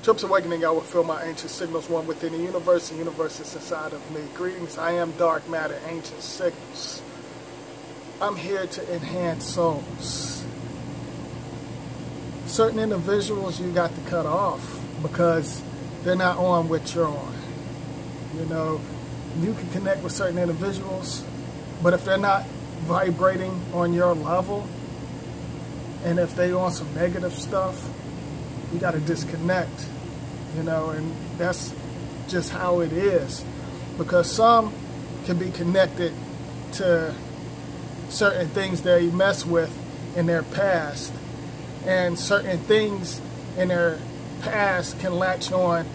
Trips awakening, I will feel my ancient signals, one within the universe, and the universe is inside of me. Greetings, I am dark matter, ancient signals. I'm here to enhance souls. Certain individuals you got to cut off because they're not on what you're on. You know, you can connect with certain individuals, but if they're not vibrating on your level, and if they on some negative stuff, you got to disconnect, you know, and that's just how it is. Because some can be connected to certain things they mess with in their past, and certain things in their past can latch on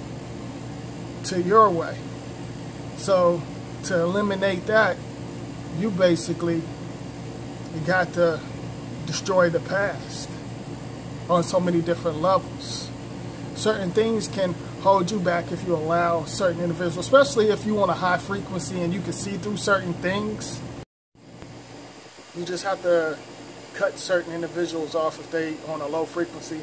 to your way. So to eliminate that, you got to destroy the past on so many different levels. Certain things can hold you back if you allow certain individuals, especially if you want a high frequency and you can see through certain things. You just have to cut certain individuals off if they on a low frequency,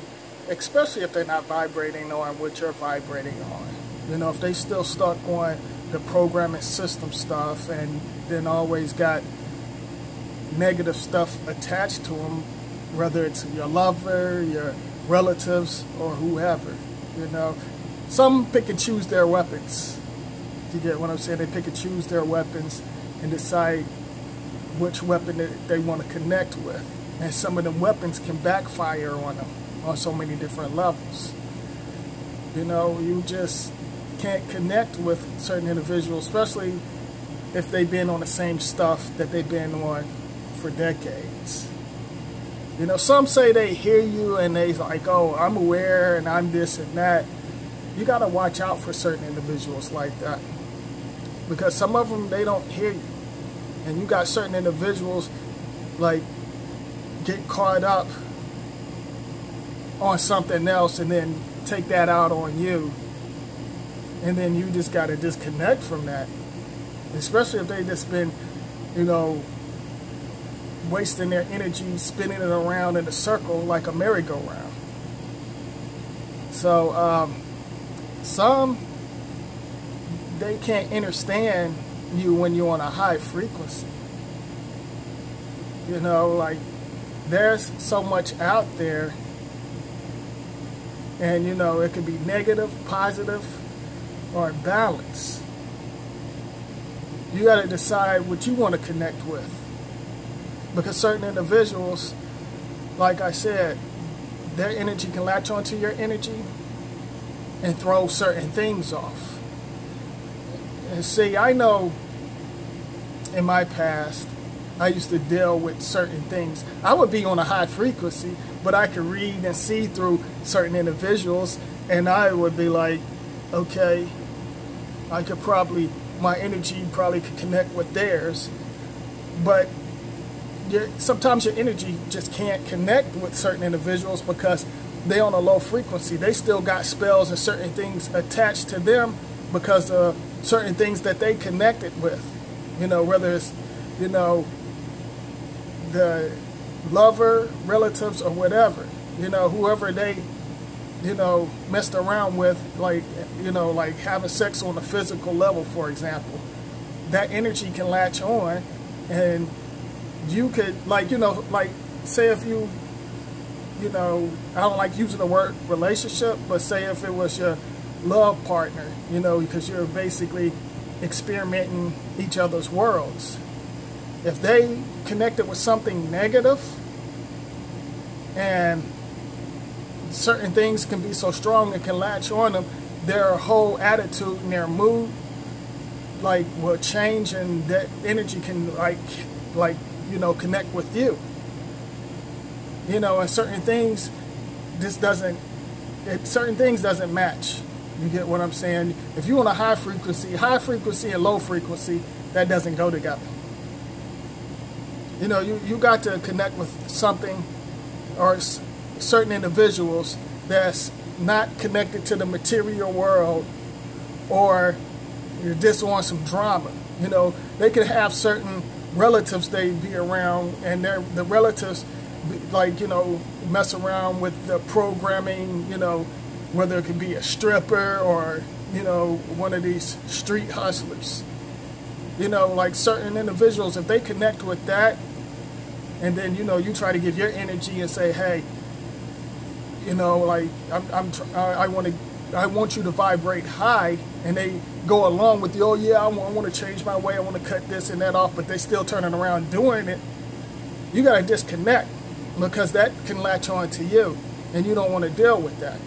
especially if they're not vibrating on what you're vibrating on. You know, if they still stuck on the programming system stuff and then always got negative stuff attached to them, whether it's your lover, your relatives, or whoever. You know, some pick and choose their weapons. You get what I'm saying? They pick and choose their weapons and decide which weapon they want to connect with. And some of them weapons can backfire on them on so many different levels. You know, you just can't connect with certain individuals, especially if they've been on the same stuff that they've been on for decades. You know, some say they hear you and they like, oh, I'm aware and I'm this and that. You got to watch out for certain individuals like that, because some of them, they don't hear you. And you got certain individuals like get caught up on something else and then take that out on you. And then you just got to disconnect from that. Especially if they just been, you know, wasting their energy spinning it around in a circle like a merry-go-round. So some, they can't understand you when you're on a high frequency. You know, like there's so much out there, and you know, it could be negative, positive, or balance. You got to decide what you want to connect with, because certain individuals, like I said, their energy can latch onto your energy and throw certain things off. And see, I know in my past, I used to deal with certain things. I would be on a high frequency, but I could read and see through certain individuals, and I would be like, okay, I could probably, my energy probably could connect with theirs, but sometimes your energy just can't connect with certain individuals because they're on a low frequency. They still got spells and certain things attached to them because of certain things that they connected with. You know, whether it's, you know, the lover, relatives, or whatever. You know, whoever they, you know, messed around with, like, you know, like having sex on a physical level, for example. That energy can latch on, and you could, like, you know, like, say if you know, I don't like using the word relationship, but say if it was your love partner, you know, because you're basically experimenting each other's worlds. If they connected with something negative, and certain things can be so strong and can latch on them, their whole attitude and their mood, like, will change, and that energy can, like, you know, connect with you. You know, and certain things certain things doesn't match. You get what I'm saying? If you're on a high frequency and low frequency, that doesn't go together. You know, you got to connect with something or certain individuals that's not connected to the material world, or you're just on some drama. You know, they could have certain relatives they be around, and the relatives, like, you know, mess around with the programming, you know, whether it could be a stripper or, you know, one of these street hustlers. You know, like certain individuals, if they connect with that, and then, you know, you try to give your energy and say, hey, you know, like I want you to vibrate high, and they go along with you. Oh yeah, I want to change my way. I want to cut this and that off, but they still turning around doing it. You got to disconnect, because that can latch on to you, and you don't want to deal with that.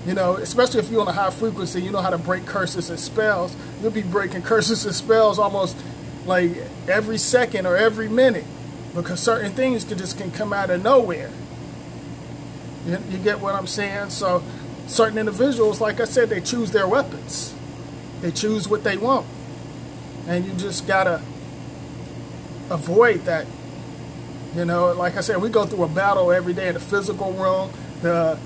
You know, especially if you're on a high frequency, you know how to break curses and spells. You'll be breaking curses and spells almost like every second or every minute, because certain things can come out of nowhere. You get what I'm saying? So certain individuals, like I said, they choose their weapons. They choose what they want. And you just gotta avoid that. You know, like I said, we go through a battle every day in the physical realm, the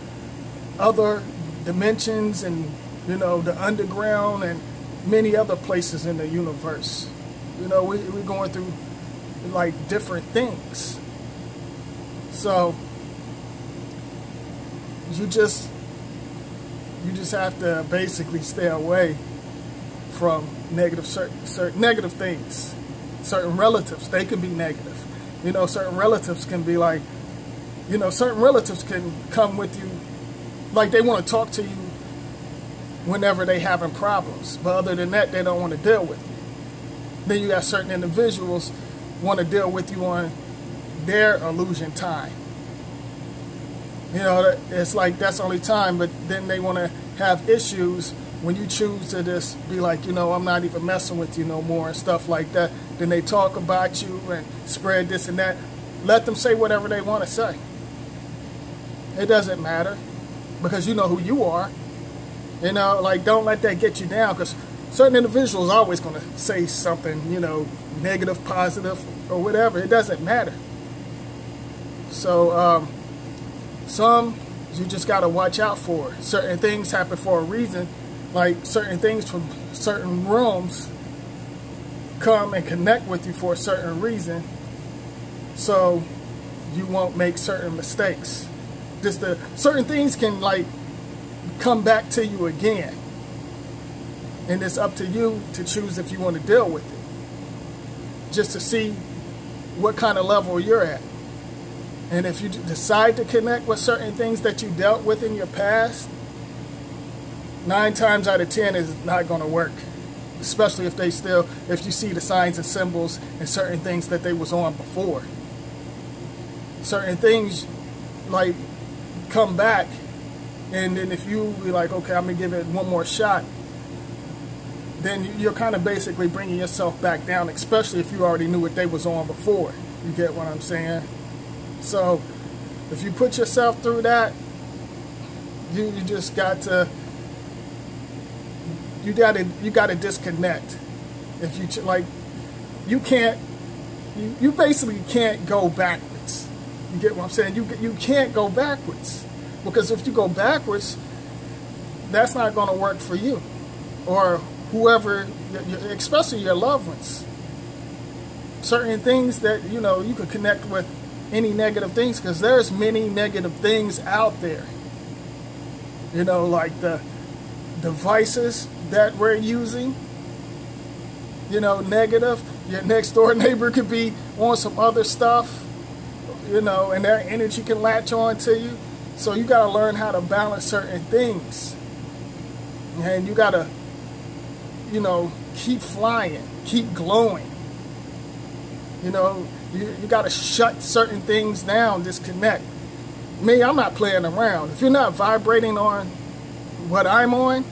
other dimensions, and, you know, the underground, and many other places in the universe. You know, we're going through like different things. So you just have to basically stay away from certain negative things. Certain relatives, they can be negative. You know, certain relatives can be like, you know, certain relatives can come with you, like they want to talk to you whenever they having problems, but other than that, they don't want to deal with you. Then you got certain individuals want to deal with you on their illusion time. You know, it's like that's the only time, but then they want to have issues when you choose to just be like, you know, I'm not even messing with you no more and stuff like that. Then they talk about you and spread this and that. Let them say whatever they want to say. It doesn't matter, because you know who you are. You know, like, don't let that get you down, because certain individuals are always going to say something, you know, negative, positive, or whatever. It doesn't matter. So, some you just got to watch out for. Certain things happen for a reason. Like certain things from certain rooms come and connect with you for a certain reason, so you won't make certain mistakes. Just certain things can like come back to you again, and it's up to you to choose if you want to deal with it, just to see what kind of level you're at. And if you decide to connect with certain things that you dealt with in your past, 9 times out of 10 is not going to work. Especially if you see the signs and symbols and certain things that they was on before. Certain things like come back, and then if you be like, okay, I'm gonna give it one more shot, then you're kind of basically bringing yourself back down, especially if you already knew what they was on before. You get what I'm saying? So if you put yourself through that, you just got to, you got to disconnect. If you like, you can't, you basically can't go backwards. You get what I'm saying? You can't go backwards, because if you go backwards, that's not going to work for you or whoever, especially your loved ones. Certain things that, you know, you could connect with any negative things, because there's many negative things out there. You know, like the devices that we're using, you know, negative. Your next door neighbor could be on some other stuff, you know, and their energy can latch on to you. So you got to learn how to balance certain things. And you got to, you know, keep flying, keep glowing. You know, you got to shut certain things down, disconnect. Me, I'm not playing around. If you're not vibrating on what I'm on,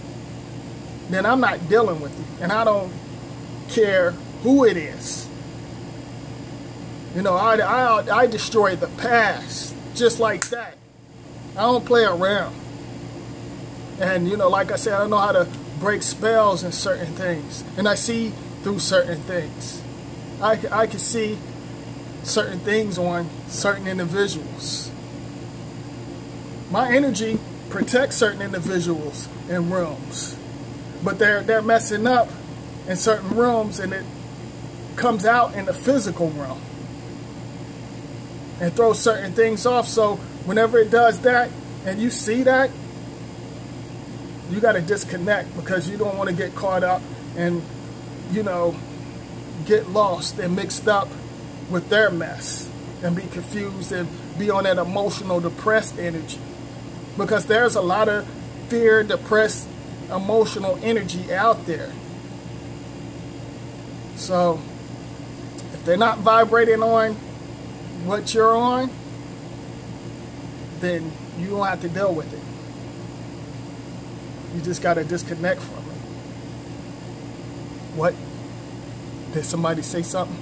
then I'm not dealing with you. And I don't care who it is. You know, I destroy the past just like that. I don't play around. And, you know, like I said, I know how to break spells in certain things. And I see through certain things. I can see certain things on certain individuals. My energy protects certain individuals in rooms, but they're messing up in certain rooms, and it comes out in the physical realm and throws certain things off. So whenever it does that, and you see that, You got to disconnect because you don't want to get caught up and, you know, get lost and mixed up with their mess and be confused and be on that emotional, depressed energy. Because there's a lot of fear, depressed, emotional energy out there. So if they're not vibrating on what you're on, then you don't have to deal with it. You just got to disconnect from it. What? Did somebody say something?